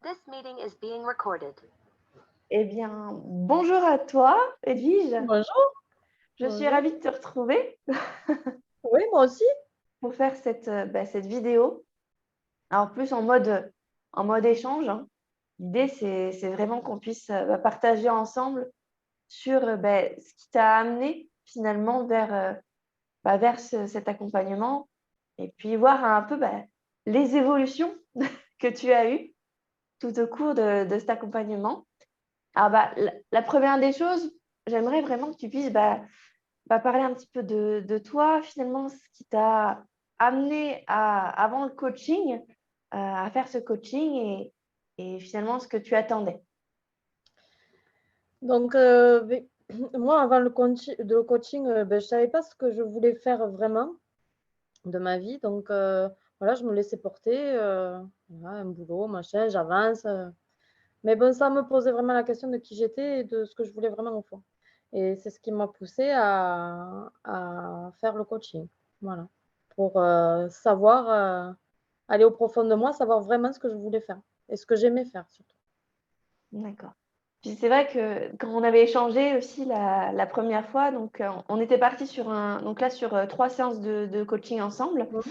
This meeting is being recorded. Eh bien, bonjour à toi, Edwige. Bonjour. Je suis Bonjour. ravie de te retrouver Oui, moi aussi. pour faire cette vidéo. Alors, plus en mode échange, hein. L'idée, c'est vraiment qu'on puisse partager ensemble sur ce qui t'a amené finalement vers cet accompagnement et puis voir un peu les évolutions que tu as eues tout au cours de cet accompagnement. Alors, la première des choses, j'aimerais vraiment que tu puisses parler un petit peu de toi, finalement, ce qui t'a amené avant le coaching, à faire ce coaching et finalement ce que tu attendais. Donc, moi, avant le coaching, je ne savais pas ce que je voulais faire vraiment de ma vie. Donc, voilà, je me laissais porter, voilà, un boulot, machin, j'avance. Mais bon, ça me posait vraiment la question de qui j'étais et de ce que je voulais vraiment au fond. Et c'est ce qui m'a poussée à faire le coaching. Voilà. Pour savoir aller au profond de moi, savoir vraiment ce que je voulais faire et ce que j'aimais faire surtout. D'accord. Puis c'est vrai que quand on avait échangé aussi la première fois, donc on était parti sur 3 séances de coaching ensemble. Mhm.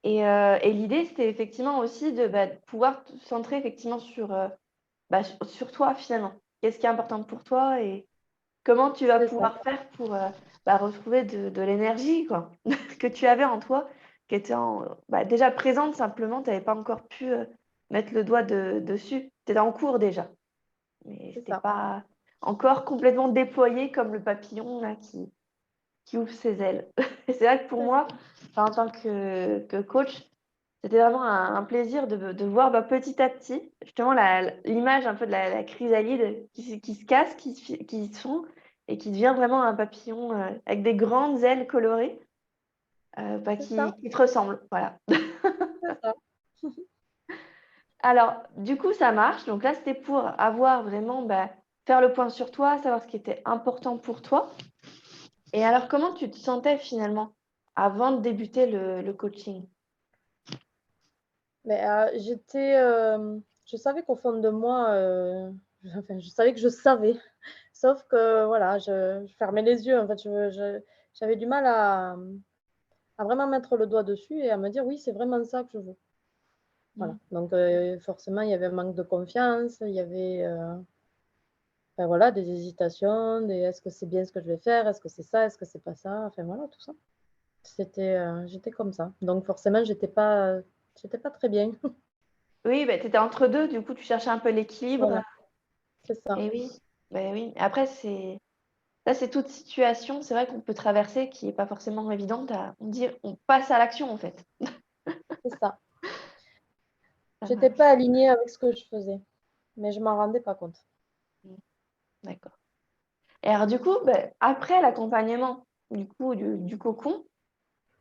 Et l'idée, c'était effectivement aussi de pouvoir te centrer effectivement sur toi finalement. Qu'est-ce qui est important pour toi et comment tu vas C'est ça. pouvoir faire pour retrouver de l'énergie quoi, que tu avais en toi, qui était déjà présente, simplement, tu n'avais pas encore pu mettre le doigt dessus. Tu étais en cours déjà, mais C'est c'était ça. pas encore complètement déployé comme le papillon là, qui ouvre ses ailes. Et c'est vrai que pour moi, en tant que coach, c'était vraiment un plaisir de voir petit à petit, justement, l'image un peu de la chrysalide qui se casse, qui se fond et qui devient vraiment un papillon avec des grandes ailes colorées C'est ça. qui te ressemblent. Voilà. C'est ça. Alors, du coup, ça marche. Donc là, c'était pour avoir vraiment faire le point sur toi, savoir ce qui était important pour toi. Et alors, comment tu te sentais finalement avant de débuter le coaching? Mais je savais qu'au fond de moi, enfin, je savais que je savais, sauf que voilà, je fermais les yeux. En fait, j'avais du mal à vraiment mettre le doigt dessus et à me dire oui, c'est vraiment ça que je veux. Voilà. Donc, forcément, il y avait un manque de confiance, il y avait enfin, voilà, des hésitations, est-ce que c'est bien ce que je vais faire, est-ce que c'est ça, est-ce que c'est pas ça, enfin voilà, tout ça. J'étais comme ça. Donc, forcément, j'étais pas très bien. Oui, tu étais entre deux, du coup, tu cherchais un peu l'équilibre. Voilà, c'est ça. Et oui, oui. Après, c'est toute situation, c'est vrai qu'on peut traverser qui n'est pas forcément évidente. On passe à l'action en fait. C'est ça. Ça J'étais marche. pas alignée avec ce que je faisais, mais je m'en rendais pas compte. D'accord. Et alors du coup, après l'accompagnement du cocon,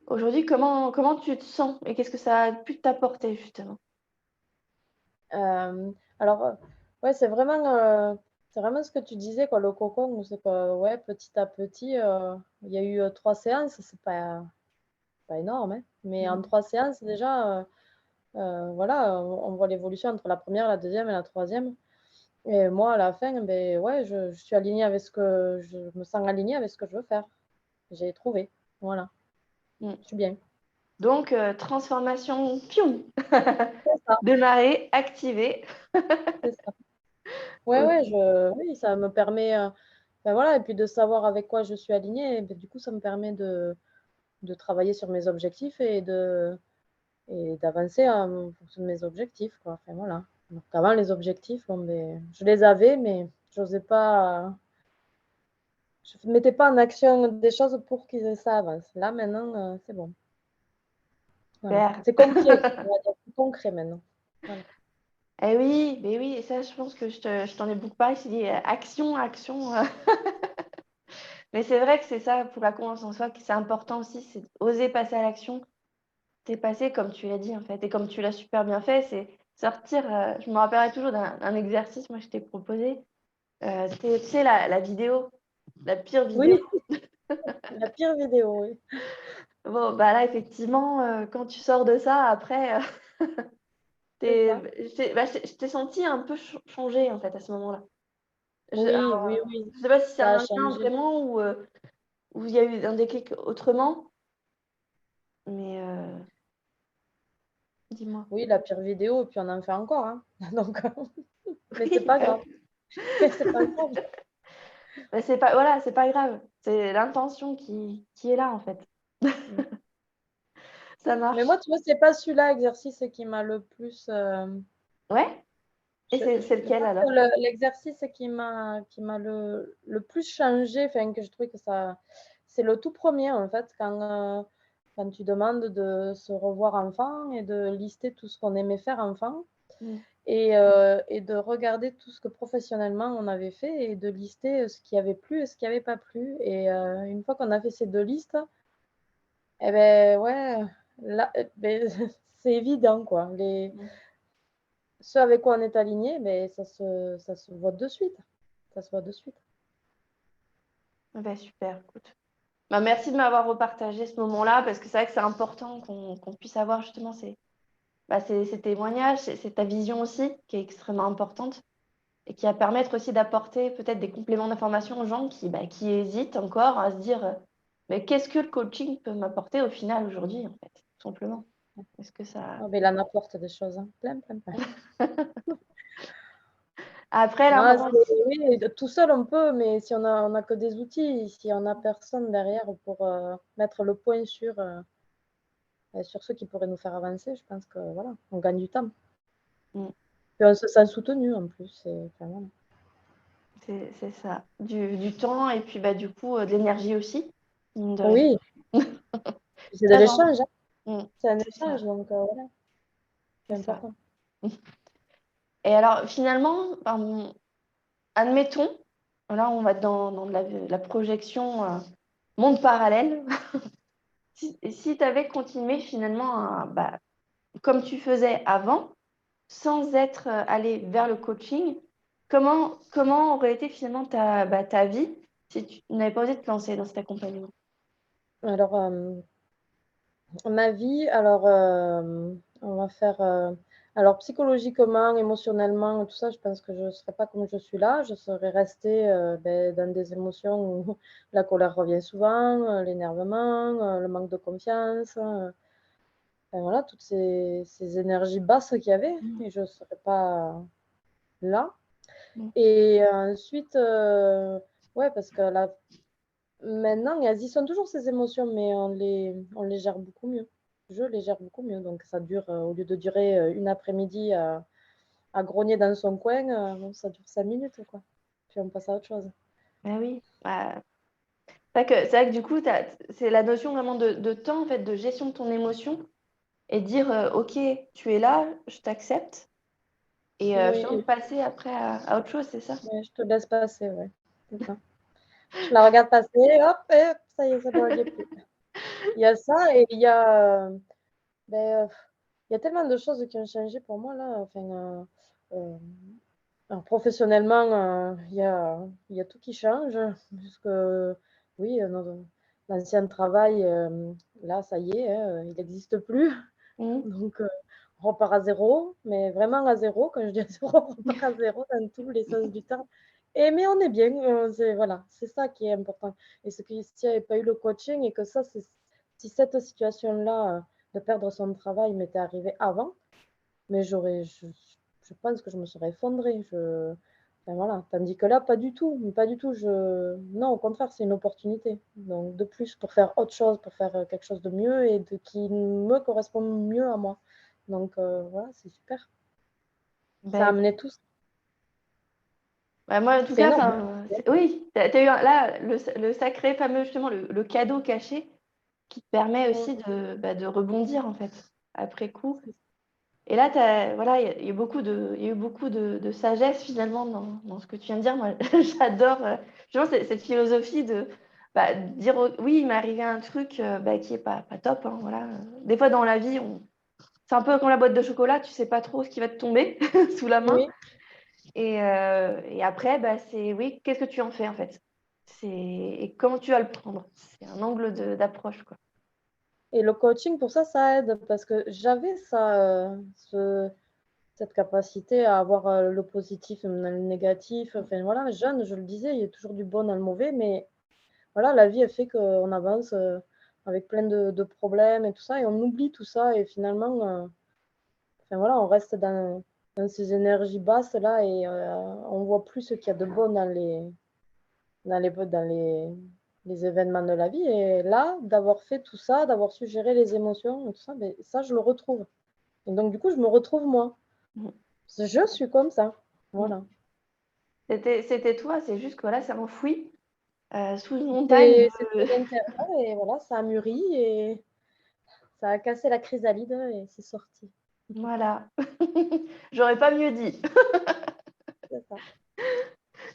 aujourd'hui, comment tu te sens et qu'est-ce que ça a pu t'apporter justement? Alors, ouais, c'est vraiment ce que tu disais, quoi, le cocon, c'est que, ouais, petit à petit, il y a eu 3 séances, c'est pas énorme, hein, mais en 3 séances déjà, voilà, on voit l'évolution entre la première, la deuxième et la troisième. Et moi, à la fin, ouais, je suis alignée avec je me sens alignée avec ce que je veux faire. J'ai trouvé, voilà, Mm. je suis bien. Donc, transformation, pion, C'est ça, démarrer, activer. c'est ça. Ouais, Ok. ouais, oui, ça me permet, voilà, et puis de savoir avec quoi je suis alignée, et du coup, ça me permet de travailler sur mes objectifs et d'avancer en fonction de mes objectifs, quoi. Enfin, voilà. Donc, avant, les objectifs, bon, je les avais, mais j'osais pas, je ne mettais pas en action des choses pour que ça avance. Là, maintenant, c'est bon. Voilà. Super. C'est concret, on va dire, c'est concret maintenant. Voilà. Eh oui, mais oui, et ça, je pense que je t'en ai beaucoup parlé. Je t'ai dit action, action. Mais c'est vrai que c'est ça pour la confiance en soi, que c'est important aussi, c'est oser passer à l'action. C'est passé comme tu l'as dit en fait, et comme tu l'as super bien fait, c'est sortir. Je me rappellerai toujours d'un exercice, moi je t'ai proposé. C'était, tu sais, la vidéo, la pire vidéo. Oui, la pire vidéo, oui. Bon, là, effectivement, quand tu sors de ça, après, c'est ça. Je t'ai senti un peu changer en fait à ce moment-là. Oui, oui, Alors, oui, je sais pas si c'est ça a un lien changé. vraiment ou il y a eu un déclic autrement, mais dis-moi. Oui, la pire vidéo, et puis on en fait encore, hein. Donc, mais c'est Oui, pas grave. Mais c'est pas grave. bah, c'est pas, voilà, c'est pas grave. C'est l'intention qui est là en fait. Mm. Ça Mais marche. moi, tu vois, c'est pas celui-là, exercice, qui m'a le plus. Ouais? Et c'est Je lequel pense que alors? l'exercice qui m'a le plus changé, enfin, que je trouvais que ça. C'est le tout premier, en fait, quand tu demandes de se revoir enfant et de lister tout ce qu'on aimait faire enfant. Mm. Et de regarder tout ce que professionnellement on avait fait et de lister ce qui avait plu et ce qui avait pas plu. Et une fois qu'on a fait ces 2 listes, et beh, ouais, là, beh, c'est évident, quoi. Mm. Ce avec quoi on est aligné, beh, ça se voit de suite. Ça se voit de suite. Ah bah, super, écoute. Bah, merci de m'avoir repartagé ce moment-là parce que c'est vrai que c'est important qu'on puisse avoir justement ces témoignages, c'est ta vision aussi qui est extrêmement importante et qui va permettre aussi d'apporter peut-être des compléments d'information aux gens qui hésitent encore à se dire mais qu'est-ce que le coaching peut m'apporter au final aujourd'hui en fait, tout simplement. Est-ce que ça. Ah beh, il en apporte des choses, hein, plein, plein, plein. Après, Ah, l'important aussi. oui, tout seul on peut, mais si on a que des outils, si on a personne derrière pour, mettre le point sur ceux qui pourraient nous faire avancer, je pense que voilà, on gagne du temps. Mm, Puis on se sent soutenu en plus, enfin voilà. c'est ça. Du temps et puis bah, du coup de l'énergie aussi, mine de rien. Oui, c'est de Très bon. l'échange, hein. Mm, C'est un c'est ça. échange, donc voilà, c'est C'est ça. important. Et alors, finalement, admettons, là, on va dans de la projection monde parallèle. Si tu avais continué finalement comme tu faisais avant, sans être allé vers le coaching, comment aurait été finalement ta vie si tu n'avais pas osé te lancer dans cet accompagnement? Alors, ma vie, alors, on va faire, alors psychologiquement, émotionnellement, tout ça, je pense que je ne serais pas comme je suis là. Je serais restée, dans des émotions où la colère revient souvent, l'énervement, le manque de confiance, enfin voilà, toutes ces énergies basses qu'il y avait Mm, et je ne serais pas là. mm. Et ensuite, ouais, parce que là, maintenant, elles y sont toujours ces émotions, mais on les gère beaucoup mieux. Je les gère beaucoup mieux, donc ça dure, au lieu de durer, une après-midi à grogner dans son coin, bon, ça dure 5 minutes, quoi. Puis on passe à autre chose. Ah oui. C'est vrai que du coup, c'est la notion vraiment de temps, en fait, de gestion de ton émotion et dire, OK, tu es là, je t'accepte. Et Oui, justement, de passer après à autre chose, c'est ça? ouais, je te laisse passer, ouais, c'est ça. Je la regarde passer, hop et ça y est, c'est bon, elle y est plus. Il y a ça et il y a, beh, il y a tellement de choses qui ont changé pour moi là, enfin, hem alors professionnellement, il y a tout qui change puisque oui, l'ancien travail, là, ça y est, hein, il n'existe plus. Mmh. Donc on repart à zéro, mais vraiment à zéro. Quand je dis à 0, on repart à zéro dans tous les sens du terme mais on est bien, c'est voilà, c'est ça qui est important et ce qui s'il n'y avait pas eu le coaching et que ça, c'est si cette situation-là, de perdre son travail m'était arrivée avant, mais je pense que je me serais effondrée. Enfin voilà, tandis que là, pas du tout, pas du tout. Non, au contraire, c'est une opportunité. Donc de plus pour faire autre chose, pour faire, quelque chose de mieux et qui me correspond mieux à moi. Donc voilà, c'est super. Ça a Ben, amené tout ça. bah, moi, en tout C'est cas, énorme. oui, tu as eu là le sacré fameux, justement, le cadeau caché qui te permet Mmh, aussi de rebondir, en fait, après coup. Et là, voilà, il y a il y a eu beaucoup de sagesse, finalement, dans ce que tu viens de dire. Moi, j'adore justement cette philosophie de dire oui, il m'est arrivé un truc qui est pas top, hein, voilà. Des fois, dans la vie, c'est un peu comme la boîte de chocolat, tu sais pas trop ce qui va te tomber sous la main. oui. Et après, c'est oui, qu'est-ce que tu en fais en fait? Et comment tu vas le prendre? C'est un angle d'approche, quoi. Et le coaching pour ça, ça aide parce que j'avais ça, ce cette capacité à avoir le positif, le négatif. Enfin voilà, jeune, je le disais, il y a toujours du bon dans le mauvais, mais voilà, la vie, elle fait qu'on avance avec plein de problèmes et tout ça, et on oublie tout ça, et finalement, enfin voilà, on reste dans ces énergies basses là, et on voit plus ce qu'il y a de bon dans les événements de la vie. Et là, d'avoir fait tout ça, d'avoir su gérer les émotions et tout ça, ben, ça, je le retrouve. Et donc, du coup, je me retrouve moi. Mm. Je suis comme ça. Mm. Voilà. C'était toi, c'est juste que voilà, ça m'enfouit sous une montagne C'était de... à l'intérieur, et voilà, ça a mûri et ça a cassé la chrysalide et c'est sorti. Voilà. J'aurais pas mieux dit. C'est ça.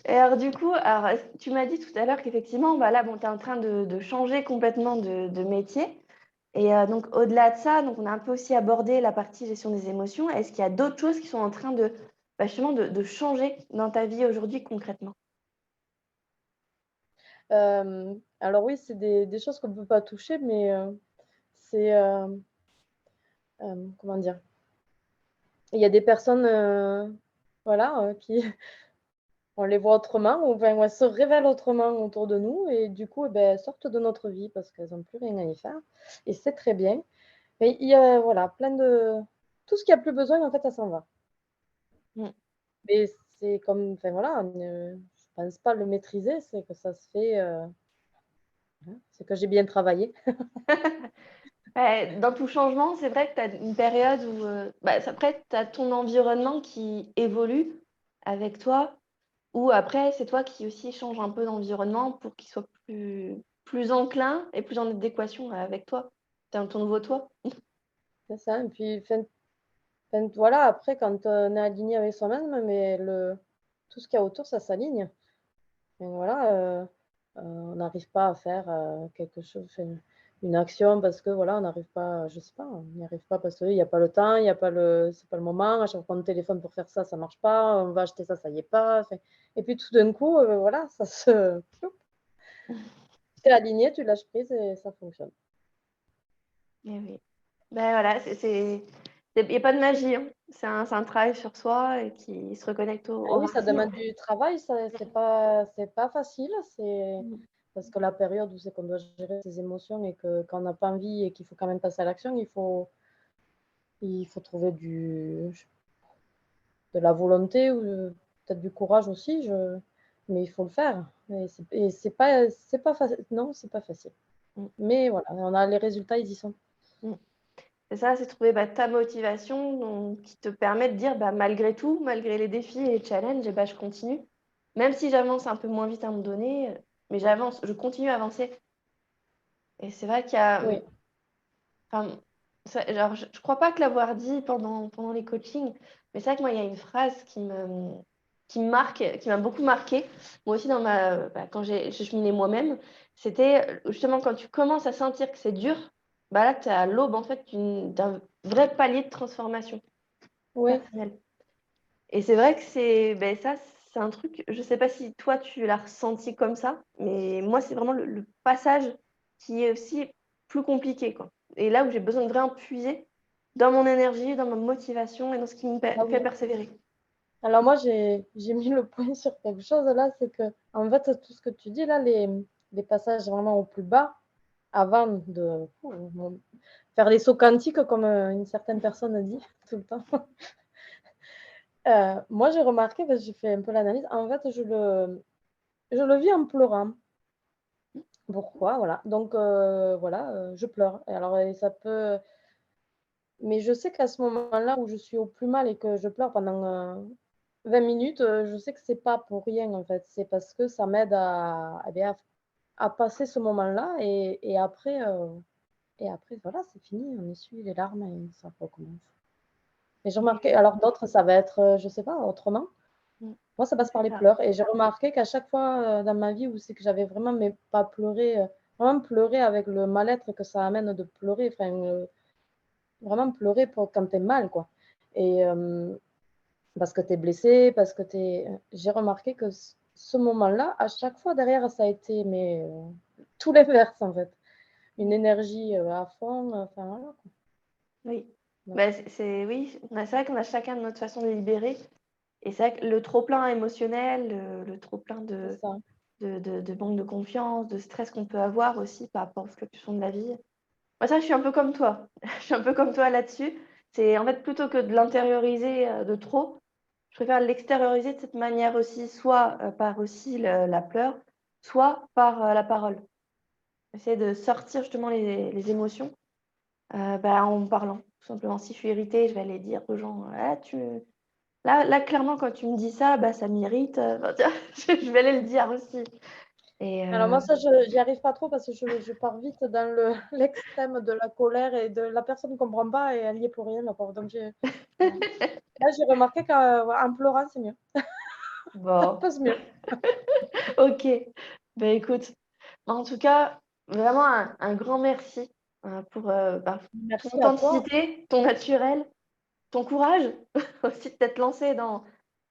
Et alors du coup, alors, tu m'as dit tout à l'heure qu'effectivement, bah là, bon, tu es en train de changer complètement de métier. Et donc, au-delà de ça, donc, on a un peu aussi abordé la partie gestion des émotions. Est-ce qu'il y a d'autres choses qui sont en train de, bah, justement, de changer dans ta vie aujourd'hui concrètement? Alors oui, c'est des choses qu'on ne peut pas toucher, mais c'est, comment dire? Il y a des personnes, voilà, qui on les voit autrement, ou enfin, ou elles se révèlent autrement autour de nous, et du coup, eh beh, elles sortent de notre vie parce qu'elles n'ont plus rien à y faire, et c'est très bien. Mais il y a, voilà, plein de tout ce qui a plus besoin, en fait, ça s'en va. Mm. Mais c'est comme, enfin, voilà, je pense pas le maîtriser, c'est que ça se fait, voilà, c'est que j'ai bien travaillé. Ouais, dans tout changement, c'est vrai que tu as une période où, bah, après, tu as ton environnement qui évolue avec toi, ou après, c'est toi qui aussi change un peu d'environnement pour qu'il soit plus enclin et plus en adéquation avec toi, ton nouveau toi. C'est ça, et puis, enfin, voilà, après quand on est aligné avec soi-même, mais tout ce qu'il y a autour, ça s'aligne. Et voilà, on n'arrive pas à faire, quelque chose, enfin, une action parce que voilà, on n'arrive pas, je sais pas, on n'y arrive pas parce qu'il y a pas le temps, il y a pas c'est pas le moment. À chaque fois qu'on téléphone pour faire ça, ça marche pas, on va acheter ça, ça y est pas, enfin, et puis tout d'un coup, voilà, ça se tu es aligné, tu lâches prise et ça fonctionne. Eh oui. Ben voilà, il n'y a pas de magie, hein. C'est un travail sur soi et qui se reconnecte aux Oui, ça racines. demande du travail, ça c'est pas facile, c'est Mm. parce que la période où c'est qu'on doit gérer ses émotions et que quand on n'a pas envie et qu'il faut quand même passer à l'action, il faut trouver de la volonté, ou peut-être du courage aussi, mais il faut le faire, et c'est pas facile, non, c'est pas facile. Mm. Mais voilà, on a les résultats, ils y sont. Mm. C'est ça, c'est trouver bah, ta motivation qui te permet de dire bah, malgré tout, malgré les défis et les challenges, eh ben, je continue. Même si j'avance un peu moins vite à un moment donné, mais j'avance, je continue à avancer. Et c'est vrai qu'il y a, Oui, enfin, genre, je crois pas que l'avoir dit pendant les coachings, mais c'est vrai que moi, il y a une phrase qui me marque, qui m'a beaucoup marquée. Moi aussi, bah, quand j'ai cheminé moi-même, c'était justement quand tu commences à sentir que c'est dur, bah là, tu es à l'aube en fait d'un vrai palier de transformation oui. personnelle. Et c'est vrai que ben, ça, c'est un truc, je sais pas si toi, tu l'as ressenti comme ça, mais moi, c'est vraiment le passage qui est aussi plus compliqué, quoi. Et là où j'ai besoin de vraiment puiser dans mon énergie, dans ma motivation et dans ce qui me Ah fait oui. persévérer. Alors moi, j'ai mis le point sur quelque chose là, c'est que en fait, tout ce que tu dis là, les passages vraiment au plus bas, avant de faire les sauts quantiques, comme une certaine personne dit tout le temps. Moi, j'ai remarqué, parce que j'ai fait un peu l'analyse, en fait, je le vis en pleurant. Pourquoi? Voilà. Donc, voilà, je pleure. Et alors, et ça peut. Mais je sais qu'à ce moment-là où je suis au plus mal et que je pleure pendant 20 minutes, je sais que c'est pas pour rien en fait. C'est parce que ça m'aide eh bien, à passer ce moment-là, et après voilà, c'est fini, on essuie les larmes et ça recommence. Et j'ai remarqué, alors d'autres, ça va être, je sais pas, autrement. Mm. Moi, ça passe par C'est les ça. pleurs, et j'ai remarqué qu'à chaque fois, dans ma vie où c'est que j'avais vraiment, mais pas pleuré, vraiment pleurer avec le mal-être que ça amène de pleurer, enfin, vraiment pleurer pour quand tu es mal, quoi. Et parce que tu es blessé, parce que tu es j'ai remarqué que ce moment-là, à chaque fois derrière, ça a été, mais tout l'inverse, en fait. Une énergie, à fond, enfin voilà, quoi. Oui. Bah, oui, c'est vrai qu'on a chacun notre façon de libérer. Et c'est vrai que le trop-plein émotionnel, le trop-plein C'est de, ça. de manque de confiance, de stress qu'on peut avoir aussi par rapport aux fluctuations de la vie. Moi, ça, je suis un peu comme toi. Je suis un peu comme toi là-dessus. C'est en fait plutôt que de l'intérioriser de trop, je préfère l'extérioriser de cette manière aussi, soit par aussi la peur, soit par la parole. Essayer de sortir justement les émotions en parlant. Tout simplement, si je suis irritée, je vais aller dire aux gens ah, là, clairement, quand tu me dis ça, ça m'irrite. Enfin, tu vois, je vais aller le dire aussi. Et Alors moi, ça, j'y arrive pas trop parce que je pars vite dans l'extrême de la colère et de la personne ne comprend pas et elle y est pour rien, la pauvre. Donc voilà. Là, j'ai remarqué qu'en pleurant, c'est mieux. Ça bon, passe mieux. ok. Ben écoute, en tout cas, vraiment un grand merci pour ton Merci à toi. authenticité, ton naturel, ton courage aussi de t'être lancé dans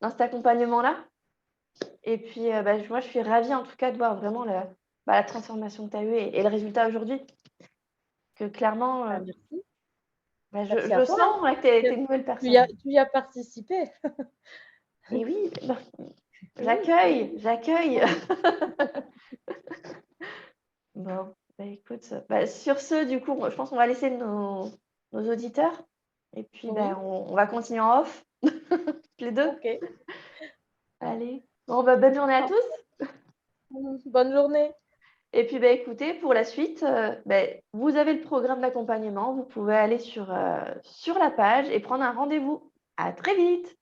cet accompagnement-là. Et puis, moi, je suis ravie en tout cas de voir vraiment la transformation que tu as eue et le résultat aujourd'hui. Que clairement, Merci. Merci à je toi. sens là, que tu es une nouvelle personne. Tu y as participé. Et oui, Oui. j'accueille. Bon, écoute, sur ce, du coup, je pense qu'on va laisser nos auditeurs. Et puis, Oui. on va continuer en off, les deux. Ok. Allez. Bon, bonne journée à tous. Bonne journée. Et puis, écoutez, pour la suite, vous avez le programme d'accompagnement. Vous pouvez aller sur la page et prendre un rendez-vous. À très vite.